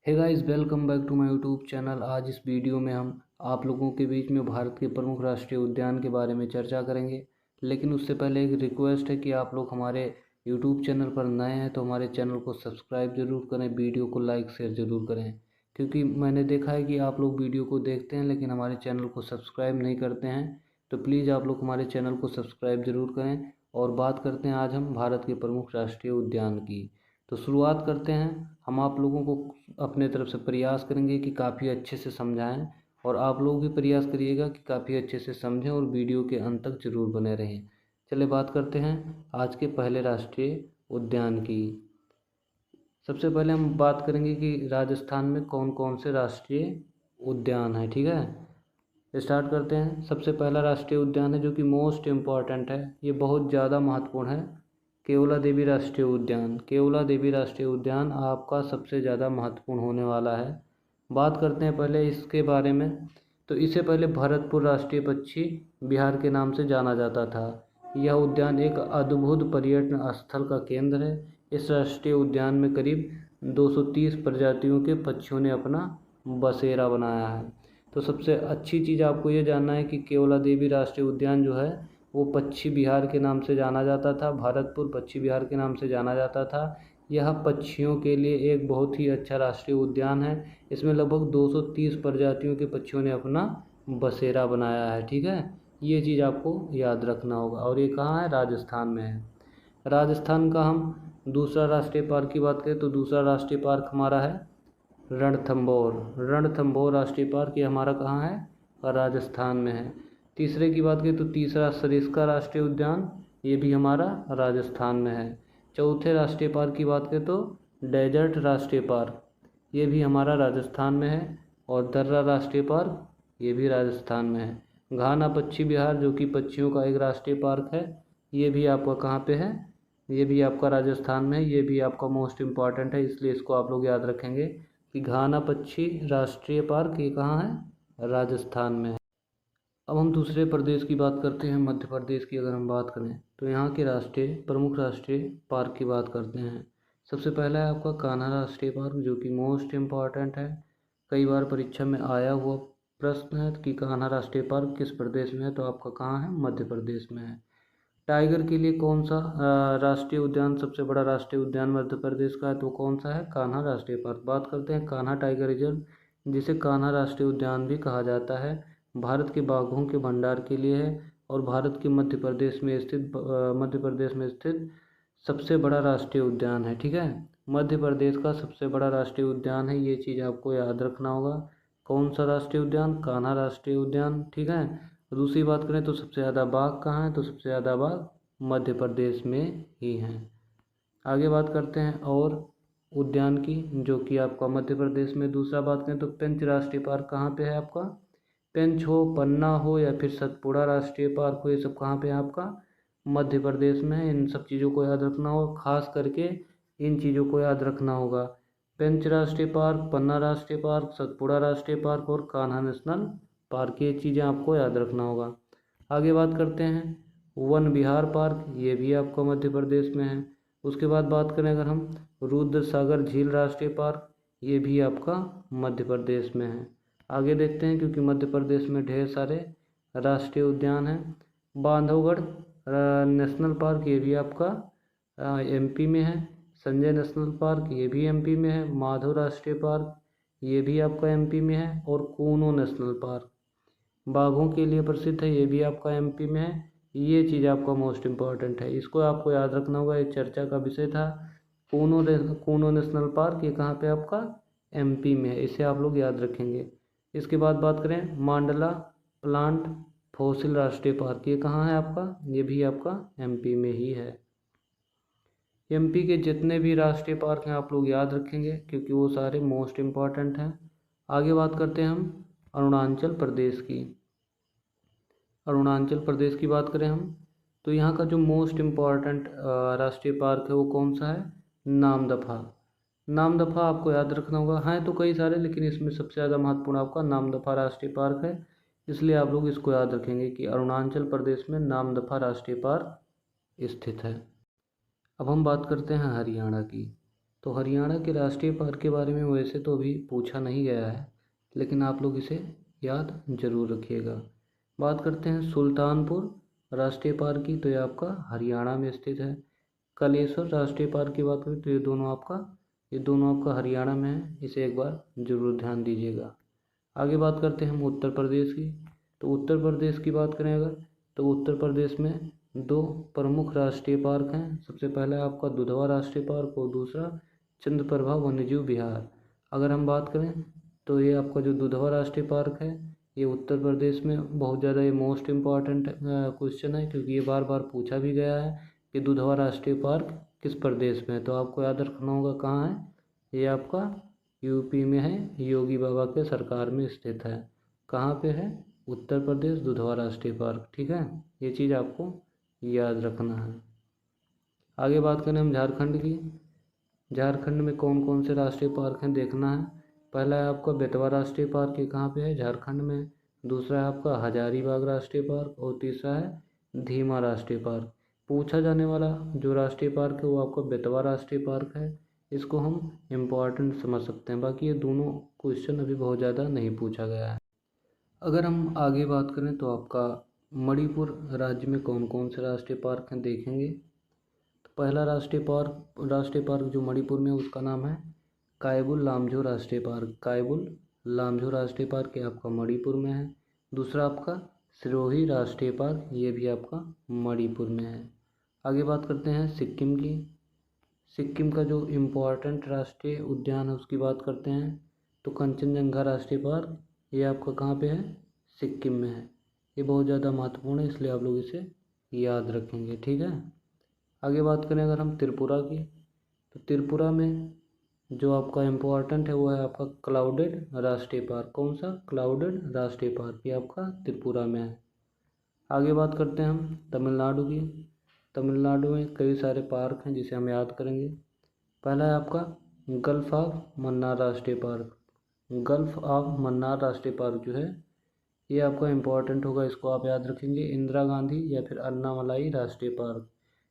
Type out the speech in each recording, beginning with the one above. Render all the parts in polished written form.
Hey guys, welcome back to my YouTube channel. आज इस video में हम आप लोगों के बीच में भारत के प्रमुख राष्ट्रीय उद्यान के बारे में चर्चा करेंगे। लेकिन उससे पहले एक रिक्वेस्ट है कि आप लोग हमारे यूट्यूब चैनल पर नए हैं तो हमारे चैनल को सब्सक्राइब ज़रूर करें, वीडियो को लाइक शेयर ज़रूर करें। क्योंकि मैंने देखा है कि आप लोग वीडियो को देखते हैं लेकिन हमारे चैनल को सब्सक्राइब नहीं करते हैं, तो प्लीज़ आप लोग हमारे चैनल को सब्सक्राइब ज़रूर करें। और बात करते हैं आज हम भारत के प्रमुख राष्ट्रीय उद्यान की। तो शुरुआत करते हैं। हम आप लोगों को अपने तरफ से प्रयास करेंगे कि काफ़ी अच्छे से समझाएं, और आप लोग भी प्रयास करिएगा कि काफ़ी अच्छे से समझें और वीडियो के अंत तक जरूर बने रहें। चलिए बात करते हैं आज के पहले राष्ट्रीय उद्यान की। सबसे पहले हम बात करेंगे कि राजस्थान में कौन कौन से राष्ट्रीय उद्यान हैं। ठीक है, स्टार्ट करते हैं। सबसे पहला राष्ट्रीय उद्यान है जो कि मोस्ट इम्पॉर्टेंट है, ये बहुत ज़्यादा महत्वपूर्ण है, केवला देवी राष्ट्रीय उद्यान। केवला देवी राष्ट्रीय उद्यान आपका सबसे ज़्यादा महत्वपूर्ण होने वाला है। बात करते हैं पहले इसके बारे में। तो इससे पहले भरतपुर राष्ट्रीय पक्षी विहार के नाम से जाना जाता था। यह उद्यान एक अद्भुत पर्यटन स्थल का केंद्र है। इस राष्ट्रीय उद्यान में करीब 230 प्रजातियों के पक्षियों ने अपना बसेरा बनाया है। तो सबसे अच्छी चीज़ आपको ये जानना है कि केवला देवी राष्ट्रीय उद्यान जो है वो पक्षी विहार के नाम से जाना जाता था, भरतपुर पक्षी विहार के नाम से जाना जाता था। यह पक्षियों के लिए एक बहुत ही अच्छा राष्ट्रीय उद्यान है। इसमें लगभग 230 प्रजातियों के पक्षियों ने अपना बसेरा बनाया है। ठीक है, ये चीज़ आपको याद रखना होगा। और ये कहाँ है? राजस्थान में है। राजस्थान का हम दूसरा राष्ट्रीय पार्क की बात करें तो दूसरा राष्ट्रीय पार्क हमारा है रणथंभौर। रणथंभौर राष्ट्रीय पार्क ये हमारा कहाँ है? राजस्थान में है। तीसरे की बात करें तो तीसरा सरिस्का राष्ट्रीय उद्यान, ये भी हमारा राजस्थान में है। चौथे राष्ट्रीय पार्क की बात करें तो डेजर्ट राष्ट्रीय पार्क, ये भी हमारा राजस्थान में है। और दर्रा राष्ट्रीय पार्क, ये भी राजस्थान में है। घाना पक्षी विहार जो कि पक्षियों का एक राष्ट्रीय पार्क है, ये भी आपका कहाँ पे है? ये भी आपका राजस्थान में है। ये भी आपका मोस्ट इम्पॉर्टेंट है, इसलिए इसको आप लोग याद रखेंगे कि घाना पक्षी राष्ट्रीय पार्क ये कहाँ है? राजस्थान में है। अब हम दूसरे प्रदेश की बात करते हैं, मध्य प्रदेश की अगर हम बात करें तो यहाँ के प्रमुख राष्ट्रीय पार्क की बात करते हैं। सबसे पहला है आपका कान्हा राष्ट्रीय पार्क जो कि मोस्ट इम्पॉर्टेंट है, कई बार परीक्षा में आया हुआ प्रश्न है कि कान्हा राष्ट्रीय पार्क किस प्रदेश में है, तो आपका कहाँ है? मध्य प्रदेश में है। टाइगर के लिए कौन सा राष्ट्रीय उद्यान सबसे बड़ा राष्ट्रीय उद्यान मध्य प्रदेश का है, तो कौन सा है? कान्हा राष्ट्रीय पार्क। बात करते हैं कान्हा टाइगर रिजर्व, जिसे कान्हा राष्ट्रीय उद्यान भी कहा जाता है, भारत के बाघों के भंडार के लिए है और भारत के मध्य प्रदेश में स्थित सबसे बड़ा राष्ट्रीय उद्यान है। ठीक है, मध्य प्रदेश का सबसे बड़ा राष्ट्रीय उद्यान है, ये चीज़ आपको याद रखना होगा। कौन सा राष्ट्रीय उद्यान? कान्हा राष्ट्रीय उद्यान। ठीक है, दूसरी बात करें तो सबसे ज़्यादा बाघ कहाँ है, तो सबसे ज़्यादा बाघ मध्य प्रदेश में ही हैं। आगे बात करते हैं और उद्यान की, जो कि आपका मध्य प्रदेश में। दूसरा बात करें तो पेंच राष्ट्रीय पार्क कहाँ पे है आपका? पेंच हो, पन्ना हो या फिर सतपुड़ा राष्ट्रीय पार्क हो, ये सब कहाँ पे है आपका? मध्य प्रदेश में है। इन सब चीज़ों को याद रखना होगा, खास करके इन चीज़ों को याद रखना होगा। पेंच राष्ट्रीय पार्क, पन्ना राष्ट्रीय पार्क, सतपुड़ा राष्ट्रीय पार्क और कान्हा नेशनल पार्क, ये चीज़ें आपको याद रखना होगा। आगे बात करते हैं वन विहार पार्क, ये भी आपका मध्य प्रदेश में है। उसके बाद बात करें अगर हम रुद्र सागर झील राष्ट्रीय पार्क, ये भी आपका मध्य प्रदेश में है। आगे देखते हैं, क्योंकि मध्य प्रदेश में ढेर सारे राष्ट्रीय उद्यान हैं। बांधवगढ़ नेशनल पार्क, ये भी आपका एमपी में है। संजय नेशनल पार्क, ये भी एमपी में है। माधव राष्ट्रीय पार्क, ये भी आपका एमपी में है। और कूनो नेशनल पार्क बाघों के लिए प्रसिद्ध है, ये भी आपका एमपी में है। ये चीज़ आपका मोस्ट इम्पॉर्टेंट है, इसको आपको याद रखना होगा, ये चर्चा का विषय था। कूनो नेशनल पार्क ये कहाँ पे आपका? एमपी में है, इसे आप लोग याद रखेंगे। इसके बाद बात करें मांडला प्लांट फॉसिल राष्ट्रीय पार्क, ये कहाँ है आपका? ये भी आपका एमपी में ही है। एमपी के जितने भी राष्ट्रीय पार्क हैं आप लोग याद रखेंगे, क्योंकि वो सारे मोस्ट इम्पॉर्टेंट हैं। आगे बात करते हैं हम अरुणाचल प्रदेश की। अरुणाचल प्रदेश की बात करें हम तो यहाँ का जो मोस्ट इम्पॉर्टेंट राष्ट्रीय पार्क है वो कौन सा है? नामदफा। नामदफा आपको याद रखना होगा, हैं तो कई सारे लेकिन इसमें सबसे ज़्यादा महत्वपूर्ण आपका नामदफा राष्ट्रीय पार्क है, इसलिए आप लोग इसको याद रखेंगे कि अरुणाचल प्रदेश में नामदफा राष्ट्रीय पार्क स्थित है। अब हम बात करते हैं हरियाणा की। तो हरियाणा के राष्ट्रीय पार्क के बारे में वैसे तो अभी पूछा नहीं गया है, लेकिन आप लोग इसे याद जरूर रखिएगा। बात करते हैं सुल्तानपुर राष्ट्रीय पार्क की, तो ये आपका हरियाणा में स्थित है। कलेश्वर राष्ट्रीय पार्क की बात करें तो ये दोनों आपका हरियाणा में है, इसे एक बार जरूर ध्यान दीजिएगा। आगे बात करते हैं हम उत्तर प्रदेश की। तो उत्तर प्रदेश की बात करें अगर, तो उत्तर प्रदेश में 2 प्रमुख राष्ट्रीय पार्क हैं। सबसे पहला है आपका दुधवा राष्ट्रीय पार्क और दूसरा चंद्रप्रभा वन्यजीव विहार। अगर हम बात करें तो ये आपका जो दुधवा राष्ट्रीय पार्क है ये उत्तर प्रदेश में बहुत ज़्यादा ये मोस्ट इम्पॉर्टेंट क्वेश्चन है, क्योंकि ये बार बार पूछा भी गया है कि दुधवा राष्ट्रीय पार्क किस प्रदेश में है। तो आपको याद रखना होगा कहाँ है, ये आपका यूपी में है, योगी बाबा के सरकार में स्थित है। कहाँ पे है, उत्तर प्रदेश, दुधवा राष्ट्रीय पार्क। ठीक है, ये चीज़ आपको याद रखना है। आगे बात करें हम झारखंड की। झारखंड में कौन कौन से राष्ट्रीय पार्क हैं देखना है। पहला है आपका बेतवा राष्ट्रीय पार्क, ये कहाँ पे है, झारखंड में। दूसरा है आपका हजारीबाग राष्ट्रीय पार्क और तीसरा है धीमा राष्ट्रीय पार्क। पूछा जाने वाला जो राष्ट्रीय पार्क है वो आपका बेतवा राष्ट्रीय पार्क है, इसको हम इम्पॉर्टेंट समझ सकते हैं। बाकी ये दोनों क्वेश्चन अभी बहुत ज़्यादा नहीं पूछा गया है। अगर हम आगे बात करें तो आपका मणिपुर राज्य में कौन कौन से राष्ट्रीय पार्क हैं देखेंगे। तो पहला राष्ट्रीय पार्क जो मणिपुर में उसका नाम है कायबुल लामजो राष्ट्रीय पार्क। कायबुल लामजो राष्ट्रीय पार्क ये आपका मणिपुर में है। दूसरा आपका सिरोही राष्ट्रीय पार्क, ये भी आपका मणिपुर में है। आगे बात करते हैं सिक्किम की। सिक्किम का जो इम्पोर्टेंट राष्ट्रीय उद्यान है उसकी बात करते हैं, तो कंचनजंगा राष्ट्रीय पार्क ये आपका कहाँ पे है, सिक्किम में है। ये बहुत ज़्यादा महत्वपूर्ण है, इसलिए आप लोग इसे याद रखेंगे। ठीक है, आगे बात करें अगर हम त्रिपुरा की, तो त्रिपुरा में जो आपका इम्पोर्टेंट है वो है आपका क्लाउडेड राष्ट्रीय पार्क। कौन सा, क्लाउडेड राष्ट्रीय पार्क, ये आपका त्रिपुरा में है। आगे बात करते हैं हम तमिलनाडु की। तमिलनाडु में कई सारे पार्क हैं जिसे हम याद करेंगे। पहला है आपका गल्फ ऑफ मन्नार राष्ट्रीय पार्क। गल्फ ऑफ मन्नार राष्ट्रीय पार्क जो है ये आपका इम्पोर्टेंट होगा, इसको आप याद रखेंगे। इंदिरा गांधी या फिर अन्नामलाई राष्ट्रीय पार्क,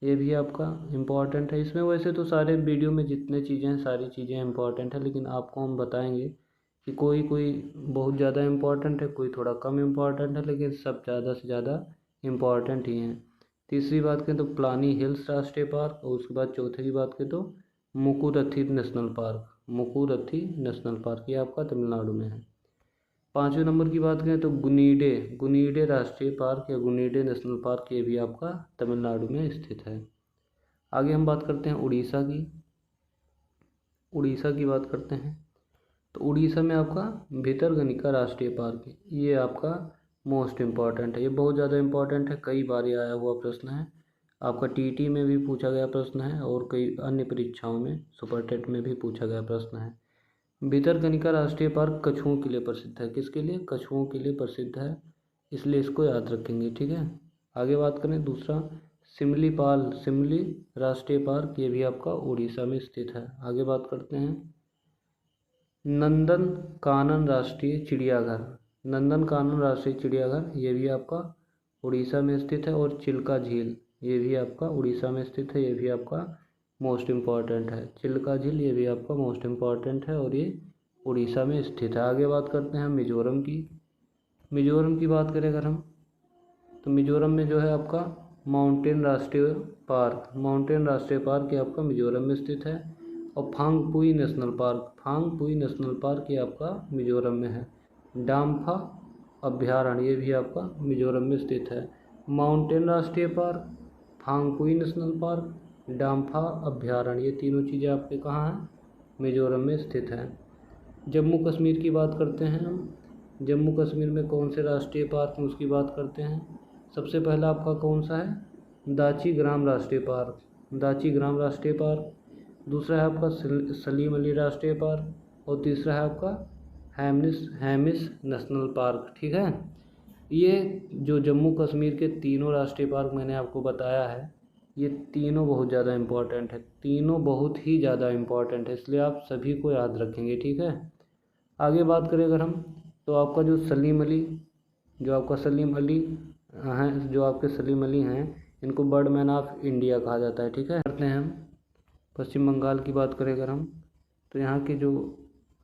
ये भी आपका इम्पोर्टेंट है। इसमें वैसे तो सारे वीडियो में जितने चीज़ें हैं सारी चीज़ें इम्पोर्टेंट है, लेकिन आपको हम बताएंगे कि कोई कोई बहुत ज़्यादा इम्पोर्टेंट है, कोई थोड़ा कम इम्पोर्टेंट है, लेकिन सब ज़्यादा से ज़्यादा इम्पोर्टेंट ही हैं। तीसरी बात करें तो प्लानी हिल्स राष्ट्रीय पार्क, और उसके बाद चौथे की बात करें तो मुकुरथी नेशनल पार्क। मुकुरथी नेशनल पार्क ये आपका तमिलनाडु में है। 5वें नंबर की बात करें तो गुनीडे राष्ट्रीय पार्क या गुनीडे नेशनल पार्क, ये भी आपका तमिलनाडु में स्थित है। आगे हम बात करते हैं उड़ीसा की। उड़ीसा की बात करते हैं तो उड़ीसा में आपका भितरकनिका राष्ट्रीय पार्क है, ये आपका मोस्ट इम्पॉर्टेंट है। ये बहुत ज़्यादा इम्पॉर्टेंट है, कई बार ये आया हुआ प्रश्न है। आपका टीटी में भी पूछा गया प्रश्न है और कई अन्य परीक्षाओं में सुपर टेट में भी पूछा गया प्रश्न है। भितरकनिका राष्ट्रीय पार्क कछुओं के लिए प्रसिद्ध है। किसके लिए, कछुओं के लिए प्रसिद्ध है, इसलिए इसको याद रखेंगे। ठीक है, आगे बात करें दूसरा सिमली राष्ट्रीय पार्क, ये भी आपका उड़ीसा में स्थित है। आगे बात करते हैं नंदनकानन राष्ट्रीय चिड़ियाघर। नंदनकानन राष्ट्रीय चिड़ियाघर ये भी आपका उड़ीसा में स्थित है। और चिल्का झील ये भी आपका उड़ीसा में स्थित है, ये भी आपका मोस्ट इम्पॉर्टेंट है। चिल्का झील ये भी आपका मोस्ट इम्पॉर्टेंट है और ये उड़ीसा में स्थित है। आगे बात करते हैं मिजोरम की। मिजोरम की बात करें अगर हम, तो मिजोरम में जो है आपका माउंटेन राष्ट्रीय पार्क ये आपका मिजोरम में स्थित है। और फांगपुई नेशनल पार्क ये आपका मिजोरम में है। डाम्फा अभ्यारण्य ये भी आपका मिजोरम में स्थित है। माउंटेन राष्ट्रीय पार्क, फांगपुई नेशनल पार्क, डाम्फा अभ्यारण्य, ये तीनों चीज़ें आपके कहाँ हैं, मिजोरम में स्थित हैं। जम्मू कश्मीर की बात करते हैं हम। जम्मू कश्मीर में कौन से राष्ट्रीय पार्क हैं उसकी बात करते हैं। सबसे पहला आपका कौन सा है, दाची ग्राम राष्ट्रीय पार्क। दूसरा है आपका सलीम अली राष्ट्रीय पार्क और तीसरा है आपका हैमिस नेशनल पार्क। ठीक है, ये जो जम्मू कश्मीर के तीनों राष्ट्रीय पार्क मैंने आपको बताया है, ये तीनों बहुत ज़्यादा इम्पोर्टेंट है, तीनों बहुत ही ज़्यादा इम्पोर्टेंट है, इसलिए आप सभी को याद रखेंगे। ठीक है, आगे बात करें अगर हम, तो आपका जो सलीम अली हैं, इनको बर्डमैन ऑफ इंडिया कहा जाता है। ठीक है, करते हैं हम पश्चिम बंगाल की बात करें अगर हम, तो यहाँ के जो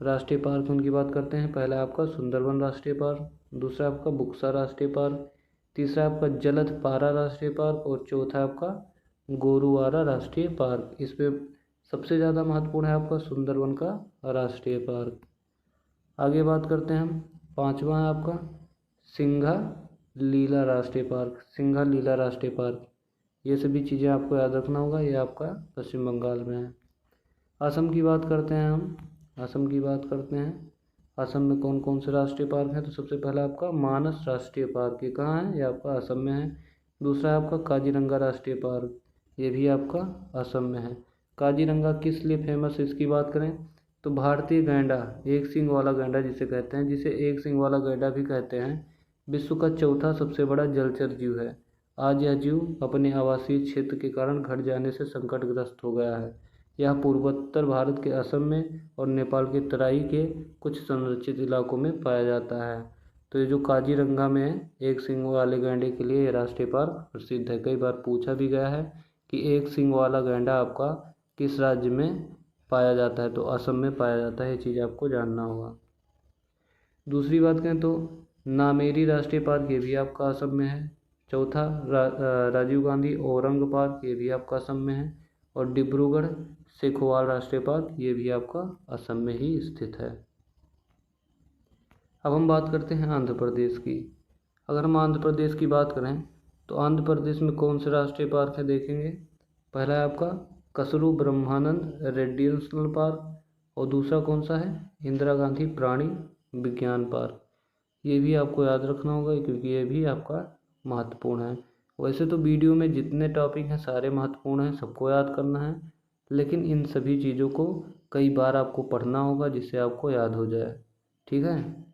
राष्ट्रीय पार्क उनकी बात करते हैं। पहला आपका सुंदरबन राष्ट्रीय पार्क, दूसरा आपका बुक्सा राष्ट्रीय पार्क, तीसरा आपका जलदपारा राष्ट्रीय पार्क और चौथा आपका गोरुवारा राष्ट्रीय पार्क। इसमें सबसे ज़्यादा महत्वपूर्ण है आपका सुंदरबन का राष्ट्रीय पार्क। आगे बात करते हैं हम, पांचवा है आपका सिंघालीला राष्ट्रीय पार्क, सिंघालीला राष्ट्रीय पार्क। ये सभी चीज़ें आपको याद रखना होगा, ये आपका पश्चिम बंगाल में है। असम की बात करते हैं हम, असम की बात करते हैं। असम में कौन कौन से राष्ट्रीय पार्क हैं, तो सबसे पहला आपका मानस राष्ट्रीय पार्क, ये कहाँ है, ये आपका असम में है। दूसरा है आपका काजीरंगा राष्ट्रीय पार्क, ये भी आपका असम में है। काजीरंगा किस लिए फेमस है, इसकी बात करें तो भारतीय गैंडा, एक सींग वाला गैंडा जिसे कहते हैं, जिसे एक सींग वाला गैंडा भी कहते हैं, विश्व का चौथा सबसे बड़ा जलचर जीव है। आज यह जीव अपने आवासीय क्षेत्र के कारण घट जाने से संकटग्रस्त हो गया है। यह पूर्वोत्तर भारत के असम में और नेपाल के तराई के कुछ संरक्षित इलाकों में पाया जाता है। तो ये जो काजीरंगा में है, एक सींग वाले गैंडे के लिए ये राष्ट्रीय पार्क प्रसिद्ध है। कई बार पूछा भी गया है कि एक सींग वाला गैंडा आपका किस राज्य में पाया जाता है, तो असम में पाया जाता है। ये चीज़ आपको जानना होगा। दूसरी बात करें तो नामेरी राष्ट्रीय पार्क, ये भी आपका असम में है। चौथा राजीव गांधी औरंग पार्क, ये भी आपका असम में है। और डिब्रूगढ़ सेखोवाल राष्ट्रीय पार्क, ये भी आपका असम में ही स्थित है। अब हम बात करते हैं आंध्र प्रदेश की। अगर हम आंध्र प्रदेश की बात करें तो आंध्र प्रदेश में कौन से राष्ट्रीय पार्क है देखेंगे। पहला है आपका कसरू ब्रह्मानंद रेड्डी नेशनल पार्क और दूसरा कौन सा है, इंदिरा गांधी प्राणी विज्ञान पार्क। ये भी आपको याद रखना होगा क्योंकि ये भी आपका महत्वपूर्ण है। वैसे तो वीडियो में जितने टॉपिक हैं सारे महत्वपूर्ण हैं, सबको याद करना है, लेकिन इन सभी चीज़ों को कई बार आपको पढ़ना होगा जिससे आपको याद हो जाए। ठीक है।